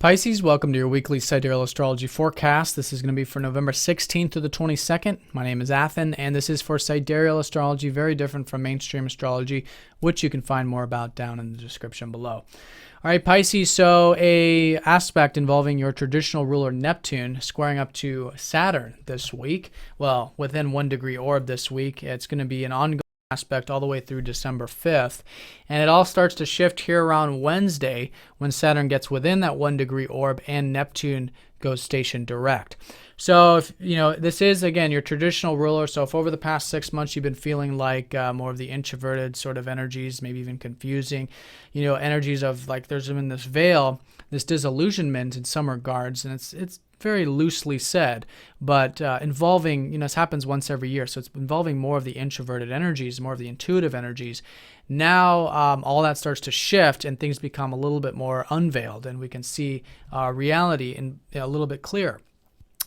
Pisces, welcome to your weekly Sidereal Astrology forecast. This is going to be for November 16th to the 22nd. My name is Athen, and this is for Sidereal Astrology, very different from mainstream astrology, which you can find more about down in the description below. All right, Pisces, so a aspect involving your traditional ruler Neptune squaring up to Saturn this week. Well, within 1 degree orb this week. It's going to be an ongoing aspect all the way through December 5th, and it all starts to shift here around Wednesday when Saturn gets within that 1 degree orb and Neptune goes station direct. So if this is again your traditional ruler, so if over the past 6 months you've been feeling like more of the introverted sort of energies, maybe even confusing, energies of like there's been this veil, this disillusionment in some regards, and it's very loosely said, but involving, this happens once every year, so it's involving more of the introverted energies, more of the intuitive energies. Now all that starts to shift and things become a little bit more unveiled, and we can see reality in a little bit clearer.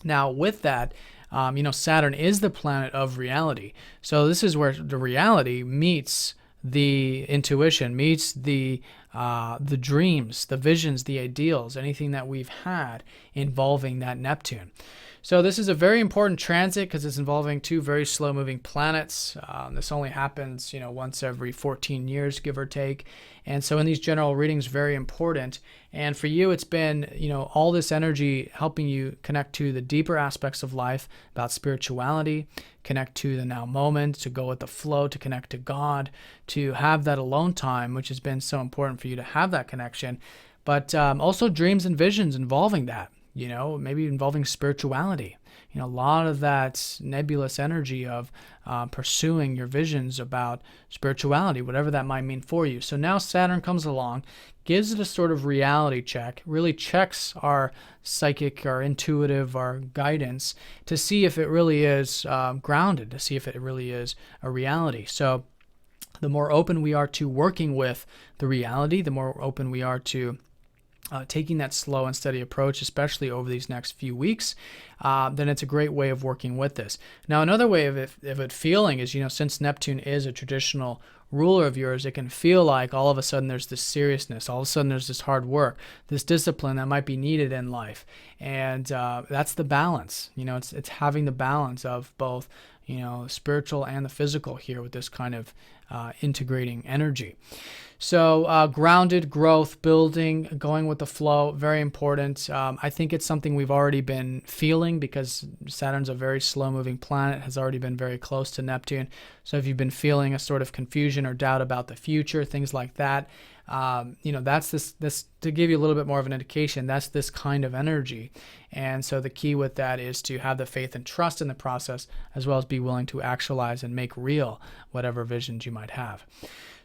Now with that, Saturn is the planet of reality, so this is where the reality meets the intuition, meets the dreams, the visions, the ideals, anything that we've had involving that Neptune. So this is a very important transit because it's involving two very slow-moving planets. This only happens, once every 14 years, give or take. And so in these general readings, very important. And for you, it's been, all this energy helping you connect to the deeper aspects of life, about spirituality, connect to the now moment, to go with the flow, to connect to God, to have that alone time, which has been so important for you to have that connection. But also dreams and visions involving that. Maybe involving spirituality, a lot of that nebulous energy of pursuing your visions about spirituality, whatever that might mean for you. So now Saturn comes along, gives it a sort of reality check, really checks our psychic, our intuitive, our guidance to see if it really is grounded, to see if it really is a reality. So the more open we are to working with the reality, the more open we are to taking that slow and steady approach, especially over these next few weeks, then it's a great way of working with this. Now, another way of it feeling is, since Neptune is a traditional ruler of yours, it can feel like all of a sudden there's this seriousness, all of a sudden there's this hard work, this discipline that might be needed in life. And that's the balance. It's having the balance of both, spiritual and the physical here with this kind of integrating energy. So grounded, growth, building, going with the flow, very important. I think it's something we've already been feeling because Saturn's a very slow-moving planet, has already been very close to Neptune. So if you've been feeling a sort of confusion or doubt about the future, things like that, that's this to give you a little bit more of an indication, that's this kind of energy. And so the key with that is to have the faith and trust in the process, as well as be willing to actualize and make real whatever visions you might have.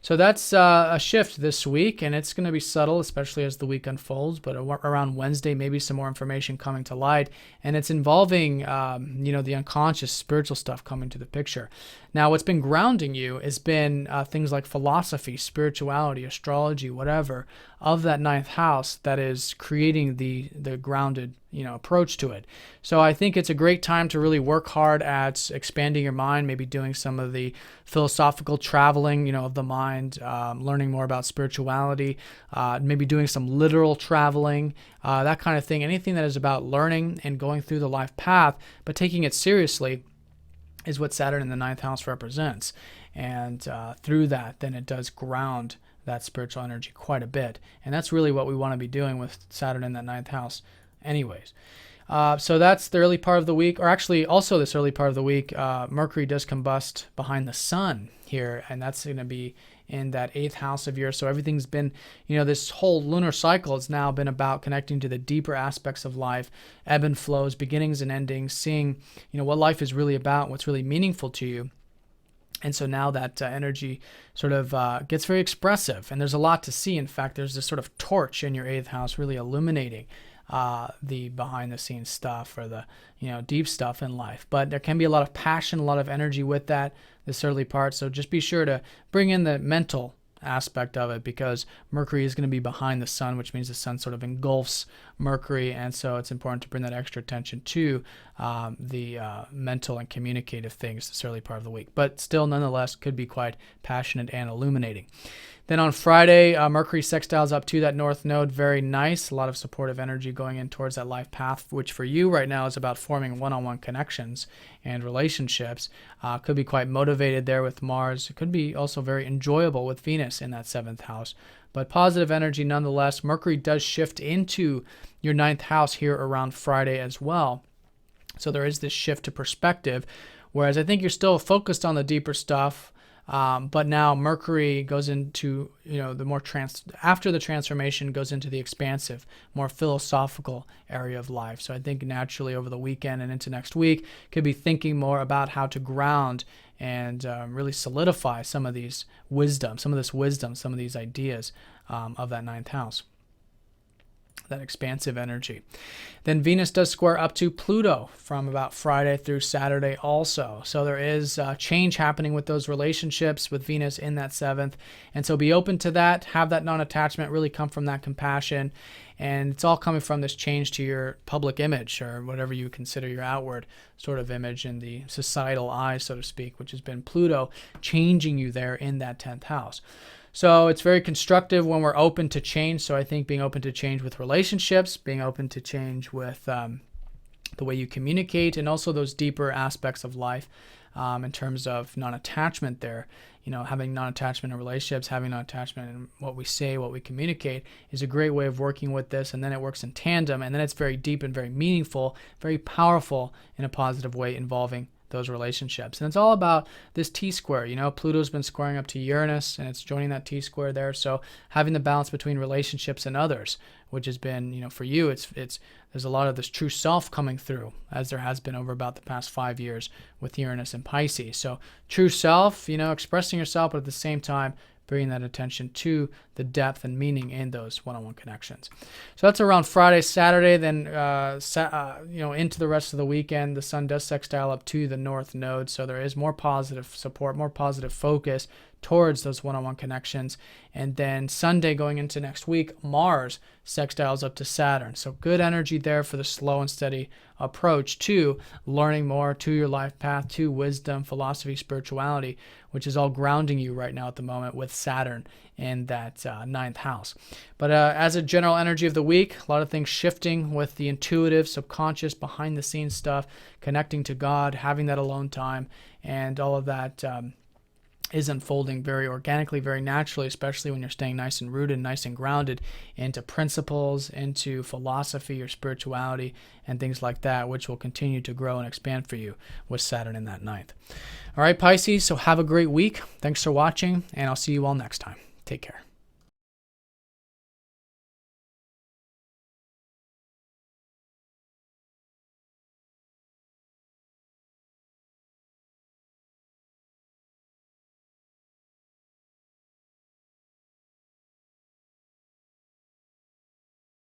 So that's a shift this week, and it's going to be subtle, especially as the week unfolds, but around Wednesday, maybe some more information coming to light, and it's involving, the unconscious spiritual stuff coming to the picture. Now, what's been grounding you has been things like philosophy, spirituality, astrology, whatever, of that ninth house that is creating the grounded, approach to it. So I think it's a great time to really work hard at expanding your mind, maybe doing some of the philosophical traveling, of the mind, learning more about spirituality, maybe doing some literal traveling, that kind of thing. Anything that is about learning and going through the life path, but taking it seriously is what Saturn in the ninth house represents. And through that, then it does ground that spiritual energy quite a bit. And that's really what we want to be doing with Saturn in that ninth house anyways. So that's the early part of the week, or actually also this early part of the week, Mercury does combust behind the sun here, and that's going to be in that 8th house of yours. So everything's been, this whole lunar cycle has now been about connecting to the deeper aspects of life, ebb and flows, beginnings and endings, seeing, what life is really about, what's really meaningful to you. And so now that energy sort of gets very expressive, and there's a lot to see. In fact, there's this sort of torch in your 8th house really illuminating the behind the scenes stuff, or the deep stuff in life. But there can be a lot of passion, a lot of energy with that, this early part. So just be sure to bring in the mental aspect of it, because Mercury is going to be behind the sun, which means the sun sort of engulfs Mercury, and so it's important to bring that extra attention to the mental and communicative things this early part of the week. But still, nonetheless, could be quite passionate and illuminating. Then on Friday, Mercury sextiles up to that north node. Very nice. A lot of supportive energy going in towards that life path, which for you right now is about forming one-on-one connections and relationships. Could be quite motivated there with Mars. It could be also very enjoyable with Venus in that 7th house. But positive energy nonetheless. Mercury does shift into your 9th house here around Friday as well. So there is this shift to perspective, whereas I think you're still focused on the deeper stuff. But now Mercury goes into, the more after the transformation goes into the expansive, more philosophical area of life. So I think naturally over the weekend and into next week, could be thinking more about how to ground and really solidify some of this wisdom, some of these ideas of that 9th house. That expansive energy. Then Venus does square up to Pluto from about Friday through Saturday also. So there is change happening with those relationships with Venus in that 7th. And so be open to that. Have that non-attachment really come from that compassion. And it's all coming from this change to your public image, or whatever you consider your outward sort of image in the societal eye, so to speak, which has been Pluto changing you there in that 10th house. So it's very constructive when we're open to change. So I think being open to change with relationships, being open to change with the way you communicate, and also those deeper aspects of life in terms of non-attachment there. Having non-attachment in relationships, having non-attachment in what we say, what we communicate is a great way of working with this. And then it works in tandem, and then it's very deep and very meaningful, very powerful in a positive way involving those relationships. And it's all about this T-square. Pluto's been squaring up to Uranus, and it's joining that T-square there. So having the balance between relationships and others, which has been, for you, it's there's a lot of this true self coming through, as there has been over about the past 5 years with Uranus and Pisces. So true self, expressing yourself, but at the same time, bringing that attention to the depth and meaning in those one-on-one connections. So that's around Friday, Saturday. Then, into the rest of the weekend, the sun does sextile up to the north node. So there is more positive support, more positive focus towards those one-on-one connections. And then Sunday going into next week, Mars sextiles up to Saturn. So good energy there for the slow and steady approach to learning more, to your life path, to wisdom, philosophy, spirituality, which is all grounding you right now at the moment with Saturn in that 9th house. But as a general energy of the week, a lot of things shifting with the intuitive, subconscious, behind the scenes stuff, connecting to God, having that alone time, and all of that is unfolding very organically, very naturally, especially when you're staying nice and rooted, nice and grounded into principles, into philosophy or spirituality and things like that, which will continue to grow and expand for you with Saturn in that 9th. All right, Pisces, so have a great week. Thanks for watching, and I'll see you all next time. Take care.